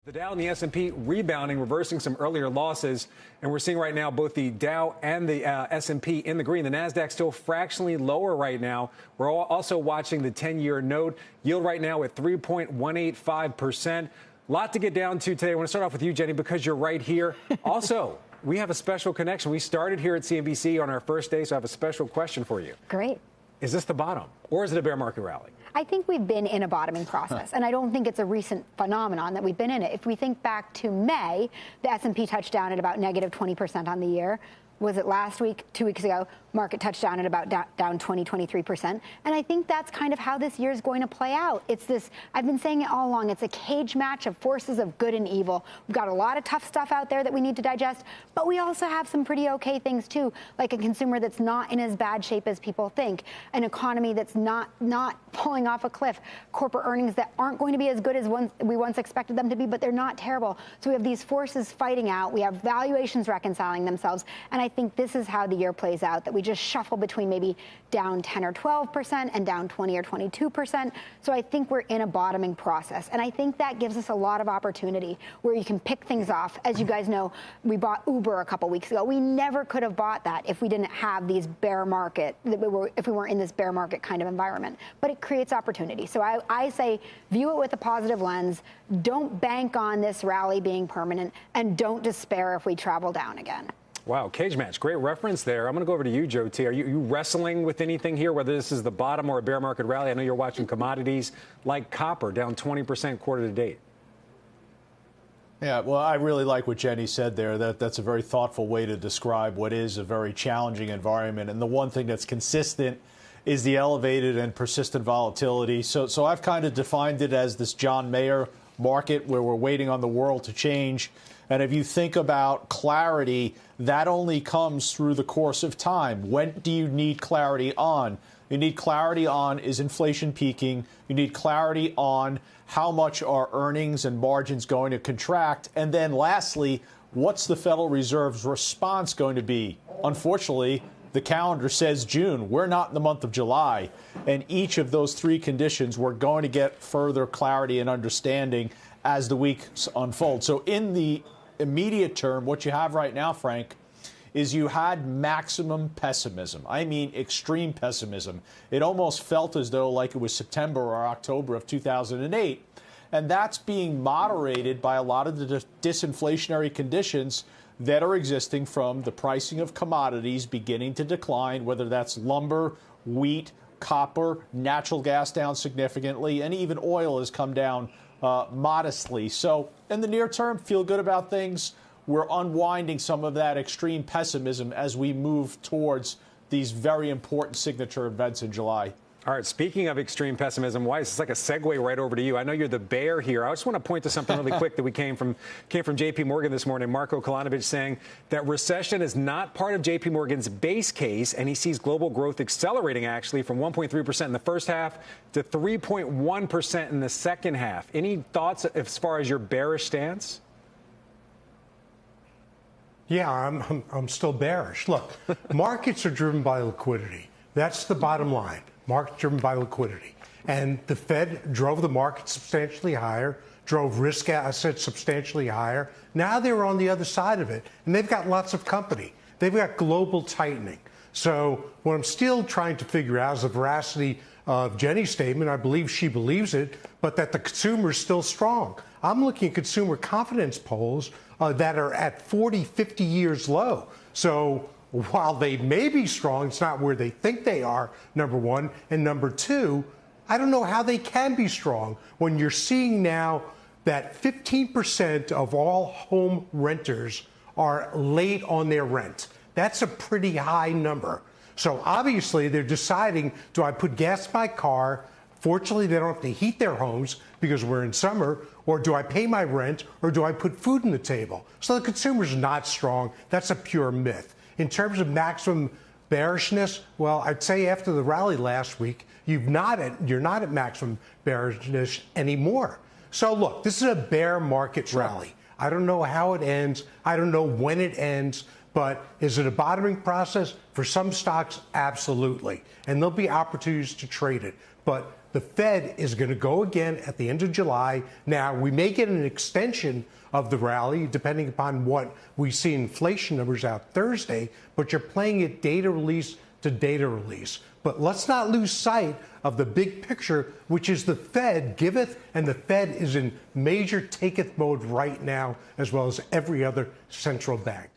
The Dow and the S&P rebounding, reversing some earlier losses. And we're seeing right now both the Dow and the S&P in the green. The Nasdaq still fractionally lower right now. We're also watching the 10-year note yield right now at 3.185%. A lot to get down to today. I want to start off with you, Jenny, because you're right here. Also, we have a special connection. We started here at CNBC on our first day, so I have a special question for you. Great. Is this the bottom, or is it a bear market rally? I think we've been in a bottoming process, and I don't think it's a recent phenomenon that we've been in it. If we think back to May, the S&P touched down at about negative 20% on the year. Was it last week, 2 weeks ago? Market touched down at about down 23%. And I think that's kind of how this year is going to play out. It's this, I've been saying it all along, it's a cage match of forces of good and evil. We've got a lot of tough stuff out there that we need to digest, but we also have some pretty okay things too, like a consumer that's not in as bad shape as people think, an economy that's not falling off a cliff, corporate earnings that aren't going to be as good as we once expected them to be, but they're not terrible. So we have these forces fighting out. We have valuations reconciling themselves. And I think this is how the year plays out, that we just shuffle between maybe down 10 or 12% and down 20 or 22%. So I think we're in a bottoming process. And I think that gives us a lot of opportunity where you can pick things off. As you guys know, we bought Uber a couple weeks ago. We never could have bought that if we didn't have these bear market, if we weren't in this bear market kind of environment. But it creates opportunity. So I say view it with a positive lens. Don't bank on this rally being permanent, and don't despair if we travel down again. Wow, cage match. Great reference there. I'm going to go over to you, Joe T. Are you wrestling with anything here, whether this is the bottom or a bear market rally? I know you're watching commodities like copper down 20% quarter to date. Yeah, well, I really like what Jenny said there. That's a very thoughtful way to describe what is a very challenging environment. And the one thing that's consistent is the elevated and persistent volatility. So I've kind of defined it as this John Mayer market where we're waiting on the world to change. And if you think about clarity, that only comes through the course of time. When do you need clarity on? You need clarity on, is inflation peaking? You need clarity on how much are earnings and margins going to contract? And then lastly, what's the Federal Reserve's response going to be? Unfortunately, the calendar says June. We're not in the month of July. And each of those three conditions, we're going to get further clarity and understanding as the weeks unfold. So in the immediate term, what you have right now, Frank, is you had maximum pessimism. I mean, extreme pessimism. It almost felt as though like it was September or October of 2008. And that's being moderated by a lot of the disinflationary conditions that are existing from the pricing of commodities beginning to decline, whether that's lumber, wheat, copper, natural gas down significantly, and even oil has come down modestly. So in the near term, feel good about things. We're unwinding some of that extreme pessimism as we move towards these very important signature events in July. All right, speaking of extreme pessimism, Weiss, it's like a segue right over to you. I know you're the bear here. I just want to point to something really quick that we came from J.P. Morgan this morning. Marco Kolanovich saying that recession is not part of J.P. Morgan's base case, and he sees global growth accelerating actually from 1.3% in the first half to 3.1% in the second half. Any thoughts as far as your bearish stance? Yeah, I'm still bearish. Look, markets are driven by liquidity. That's the bottom line. Markets driven by liquidity. And the Fed drove the market substantially higher, drove risk assets substantially higher. Now they're on the other side of it, and they've got lots of company. They've got global tightening. So what I'm still trying to figure out is the veracity of Jenny's statement. I believe she believes it, but that the consumer is still strong. I'm looking at consumer confidence polls that are at 40, 50 years low. So while they may be strong, it's not where they think they are, number one. And number two, I don't know how they can be strong when you're seeing now that 15% of all home renters are late on their rent. That's a pretty high number. So obviously they're deciding, do I put gas in my car? Fortunately, they don't have to heat their homes because we're in summer. Or do I pay my rent? Or do I put food on the table? So the consumer's not strong. That's a pure myth. In terms of maximum bearishness, well, I'd say after the rally last week, you're not at maximum bearishness anymore. So look, this is a bear market rally. I don't know how it ends. I don't know when it ends. But is it a bottoming process? For some stocks, absolutely. And there'll be opportunities to trade it. But The Fed is going to go again at the end of July. Now, we may get an extension of the rally, depending upon what we see inflation numbers out Thursday, but you're playing it data release to data release. But let's not lose sight of the big picture, which is the Fed giveth, and the Fed is in major taketh mode right now, as well as every other central bank.